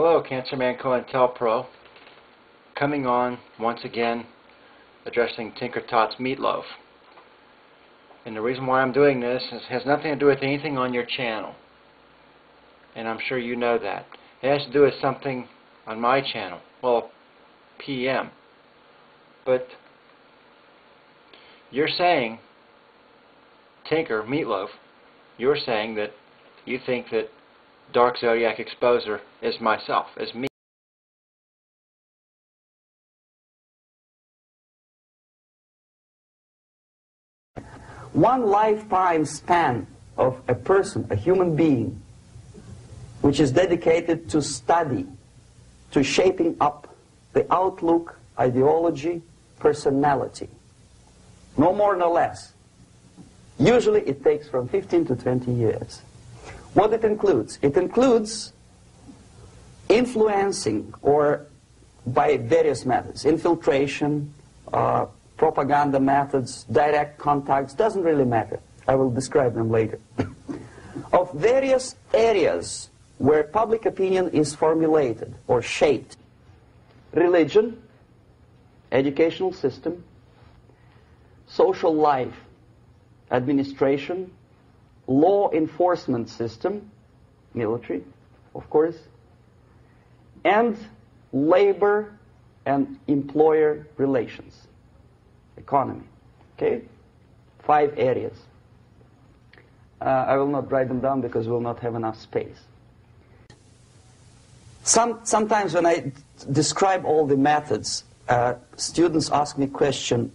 Hello, Cancerman COINTELPRO, coming on once again addressing Tinker Tot's Meatloaf. And the reason why I'm doing this has nothing to do with anything on your channel. And I'm sure you know that. It has to do with something on my channel. Well, PM. But you're saying, Tinker, Meatloaf, you're saying that you think that Dark Zodiac Exposer is myself, is me. One lifetime span of a person, a human being, which is dedicated to study, to shaping up the outlook, ideology, personality. No more, no less. Usually it takes from 15 to 20 years. What it includes? It includes influencing, or by various methods, infiltration, propaganda methods, direct contacts, doesn't really matter. I will describe them later. Of various areas where public opinion is formulated or shaped. Religion, educational system, social life, administration, law enforcement system, military, of course, and labor and employer relations, economy. Okay? 5 areas. I will not write them down because we will not have enough space. Sometimes when I describe all the methods, students ask me question,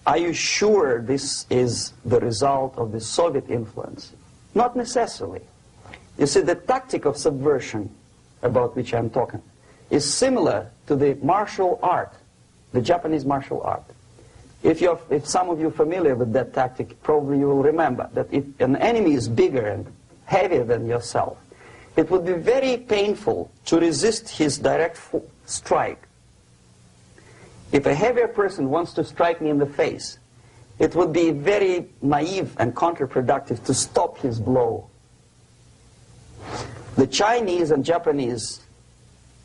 are you sure this is the result of the Soviet influence? Not necessarily. You see, the tactic of subversion, about which I'm talking, is similar to the martial art, the Japanese martial art. If some of you are familiar with that tactic, probably you will remember that if an enemy is bigger and heavier than yourself, it would be very painful to resist his direct strike. If a heavier person wants to strike me in the face, it would be very naive and counterproductive to stop his blow. The Chinese and Japanese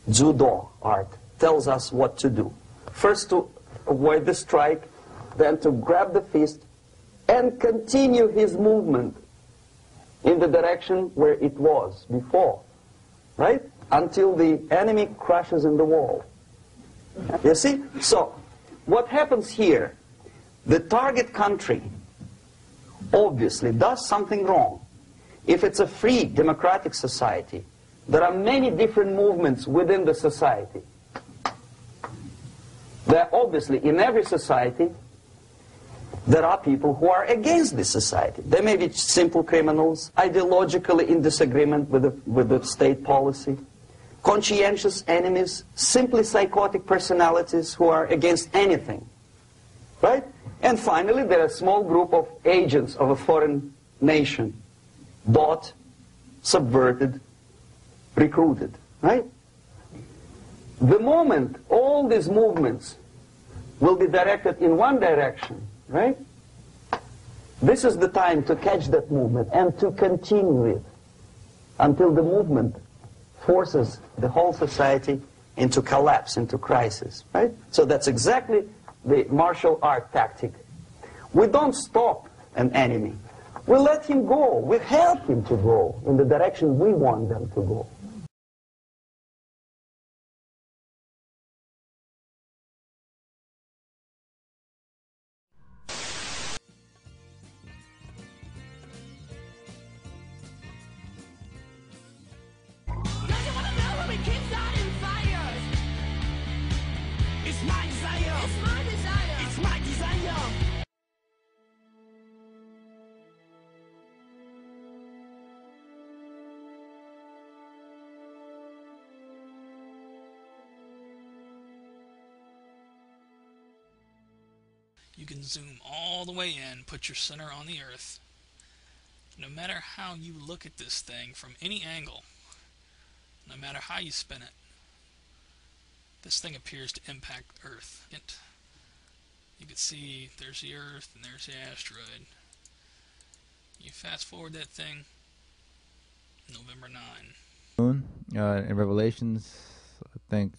judo art tells us what to do. First to avoid the strike, then to grab the fist and continue his movement in the direction where it was before, right? Until the enemy crashes in the wall. You see? So, what happens here? The target country obviously does something wrong. If it's a free democratic society, there are many different movements within the society. There obviously, in every society, there are people who are against this society. They may be simple criminals, ideologically in disagreement with the state policy, conscientious enemies, simply psychotic personalities who are against anything, right? And finally, there are a small group of agents of a foreign nation, bought, subverted, recruited, right? The moment all these movements will be directed in one direction, right? This is the time to catch that movement and to continue it until the movement forces the whole society into collapse, into crisis, right? So that's exactly the martial art tactic. We don't stop an enemy. We let him go. We help him to go in the direction we want them to go. You can zoom all the way in, put your center on the Earth. No matter how you look at this thing from any angle, no matter how you spin it, this thing appears to impact Earth. You can see there's the Earth and there's the asteroid. You fast forward that thing, November 9. In Revelations, I think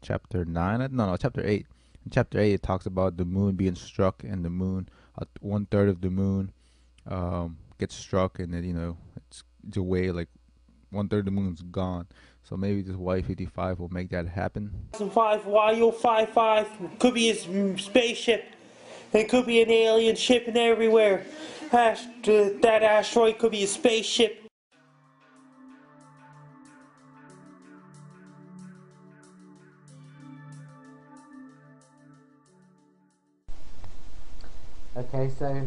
chapter 9. No, chapter 8. In chapter 8, it talks about the moon being struck, and the moon, 1/3 of the moon, gets struck, and then it's away, like 1/3 of the moon's gone. So maybe this Y55 will make that happen. 2005 YO55 could be a spaceship. It could be an alien shipping everywhere. That asteroid could be a spaceship. Okay, so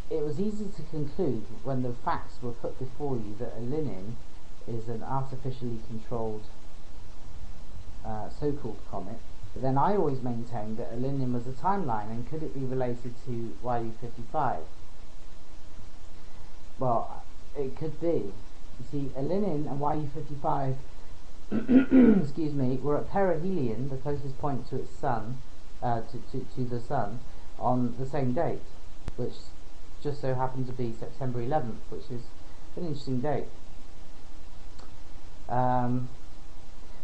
it was easy to conclude when the facts were put before you that Elenin is an artificially controlled so-called comet. But then I always maintained that Elenin was a timeline, and could it be related to YU55? Well, it could be. You see, Elenin and YU55 excuse me, were at perihelion, the closest point to its sun, to the sun, on the same date, which just so happened to be September 11th, which is an interesting date. So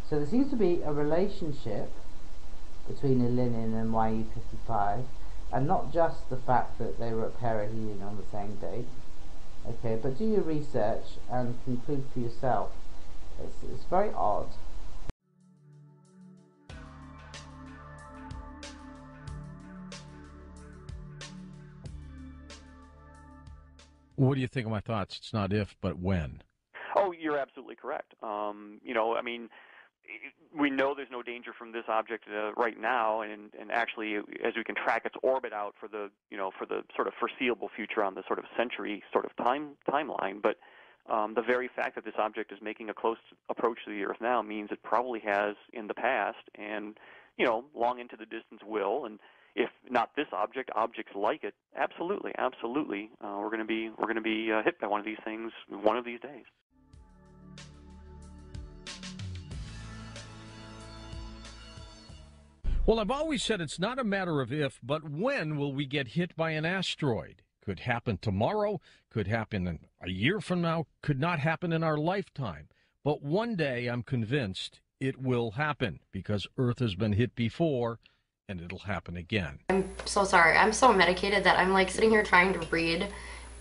there seems to be a relationship between Elenin and YU55, and not just the fact that they were at perihelion on the same date. Okay, but do your research and conclude for yourself. It's very odd. What do you think of my thoughts? It's not if, but when. Oh, you're absolutely correct. I mean, we know there's no danger from this object right now, and actually, as we can track its orbit out for the sort of foreseeable future on the sort of century sort of timeline. But the very fact that this object is making a close approach to the Earth now means it probably has in the past, and long into the distance will. And if not this object, objects like it, absolutely, we're going to be hit by one of these things one of these days. Well, I've always said it's not a matter of if, but when will we get hit by an asteroid? Could happen tomorrow, could happen a year from now, could not happen in our lifetime. But one day I'm convinced it will happen because Earth has been hit before, and it'll happen again. I'm so sorry. I'm so medicated that I'm like sitting here trying to read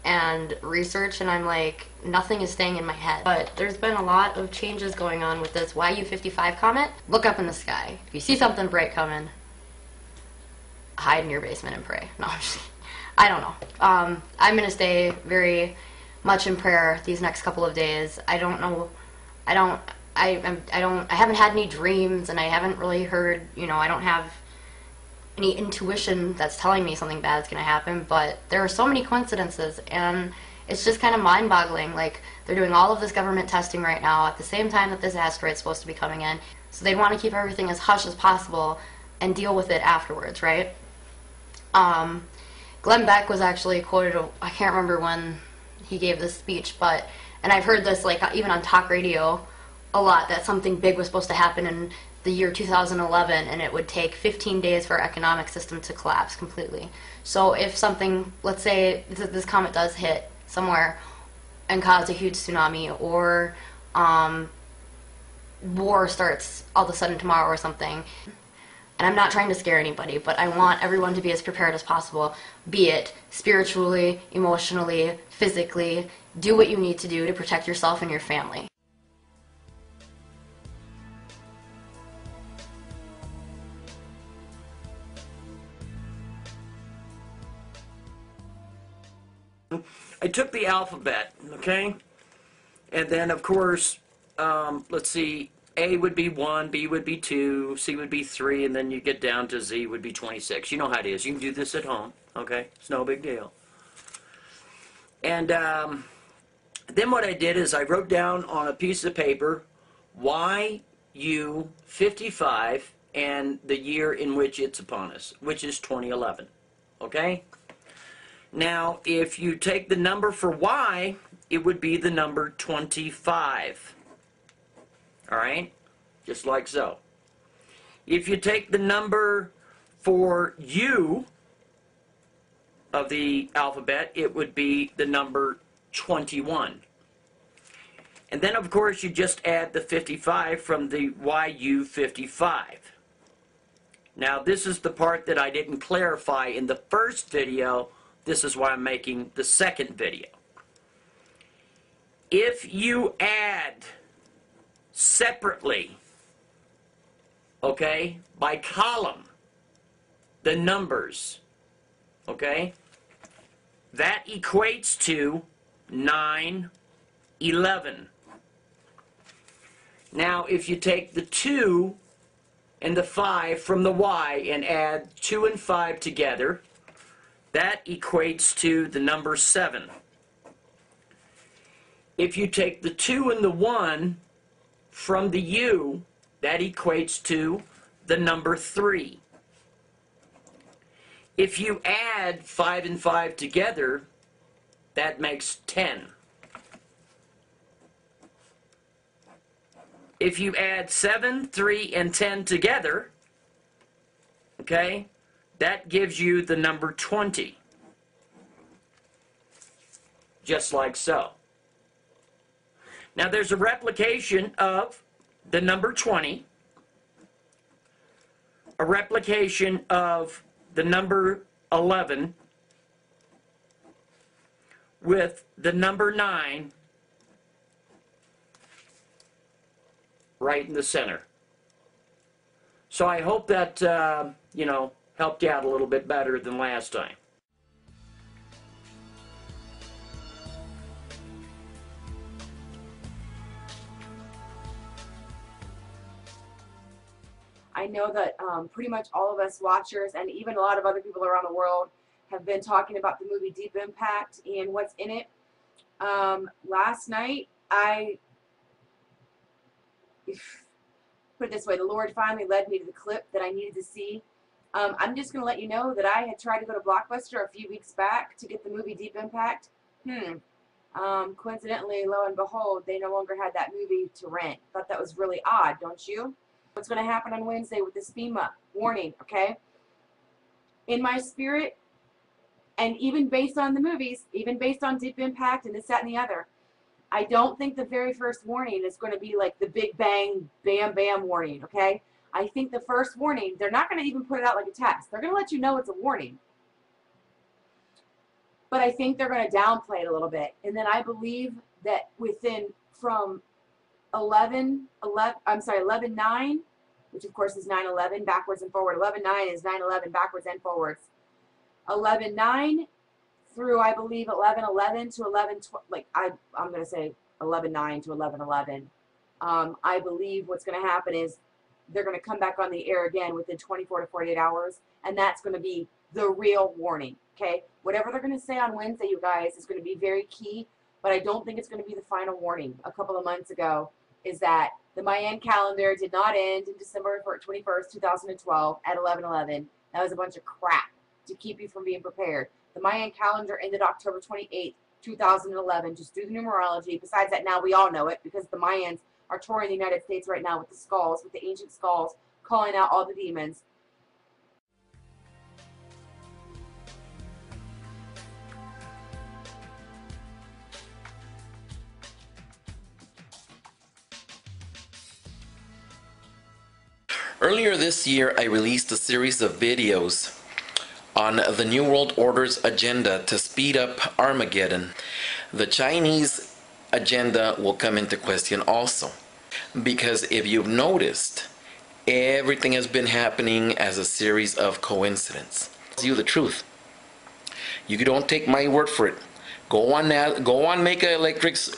and research, and I'm like, nothing is staying in my head. But there's been a lot of changes going on with this YU55 comet. Look up in the sky. If you see something bright coming, hide in your basement and pray. No, I'm just kidding. I don't know. I'm gonna stay very much in prayer these next couple of days. I don't know. I haven't had any dreams, and I haven't really heard. I don't have any intuition that's telling me something bad is going to happen, but there are so many coincidences, and it's just kind of mind-boggling. Like, they're doing all of this government testing right now at the same time that this asteroid's supposed to be coming in, so they want to keep everything as hush as possible and deal with it afterwards, right? Glenn Beck was actually quoted, I can't remember when he gave this speech, and I've heard this like even on talk radio a lot, that something big was supposed to happen in the year 2011, and it would take 15 days for our economic system to collapse completely. So if something, let's say this comet does hit somewhere and cause a huge tsunami, or war starts all of a sudden tomorrow or something, and I'm not trying to scare anybody, but I want everyone to be as prepared as possible, be it spiritually, emotionally, physically. Do what you need to do to protect yourself and your family. I took the alphabet, okay? And then, of course, let's see, A would be 1, B would be 2, C would be 3, and then you get down to Z would be 26. You know how it is. You can do this at home, okay? It's no big deal. And then what I did is I wrote down on a piece of paper YU55 and the year in which it's upon us, which is 2011, okay? Now, if you take the number for Y, it would be the number 25. All right? Just like so. If you take the number for U of the alphabet, it would be the number 21. And then, of course, you just add the 55 from the YU55. Now, this is the part that I didn't clarify in the first video. This is why I'm making the second video. If you add separately, okay, by column, the numbers, okay, that equates to 9, 11. Now, if you take the 2 and the 5 from the Y and add 2 and 5 together, that equates to the number 7. If you take the 2 and the 1 from the U, that equates to the number 3. If you add 5 and 5 together, that makes 10. If you add 7, 3, and 10 together, okay, that gives you the number 20. Just like so. Now there's a replication of the number 20, a replication of the number 11, with the number 9 right in the center. So I hope that, you know, helped you out a little bit better than last time. I know that pretty much all of us watchers and even a lot of other people around the world have been talking about the movie Deep Impact and what's in it. Last night, put it this way, the Lord finally led me to the clip that I needed to see. I'm just going to let you know that I had tried to go to Blockbuster a few weeks back to get the movie Deep Impact. Coincidentally, lo and behold, they no longer had that movie to rent. Thought that was really odd, don't you? What's going to happen on Wednesday with this FEMA warning, okay? In my spirit, and even based on the movies, even based on Deep Impact and this, that, and the other, I don't think the very first warning is going to be like the big bang, bam, bam warning, okay? I think the first warning, they're not going to even put it out like a test. They're going to let you know it's a warning. But I think they're going to downplay it a little bit. And then I believe that from 11/9, which of course is 9/11, backwards and forward. 11/9 is 9/11, backwards and forwards. 11/9 through, I believe, 11/11 to 11/12, like I'm going to say 11/9 to 11/11. I believe what's going to happen is they're going to come back on the air again within 24 to 48 hours, and that's going to be the real warning, okay? Whatever they're going to say on Wednesday, you guys, is going to be very key, but I don't think it's going to be the final warning. A couple of months ago is that the Mayan calendar did not end in December 21st, 2012 at 11/11. That was a bunch of crap to keep you from being prepared. The Mayan calendar ended October 28th, 2011. Just do the numerology. Besides that, now we all know it because the Mayans are touring the United States right now with the skulls, with the ancient skulls, calling out all the demons. Earlier this year, I released a series of videos on the New World Order's agenda to speed up Armageddon. The Chinese agenda will come into question also, because if you've noticed, everything has been happening as a series of coincidences. I'll tell you the truth. You don't take my word for it. Go on Make Electric's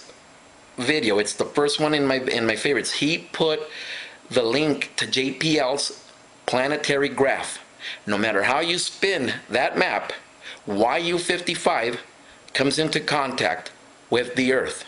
video. It's the first one in my favorites. He put the link to JPL's planetary graph. No matter how you spin that map, YU55 comes into contact with the Earth.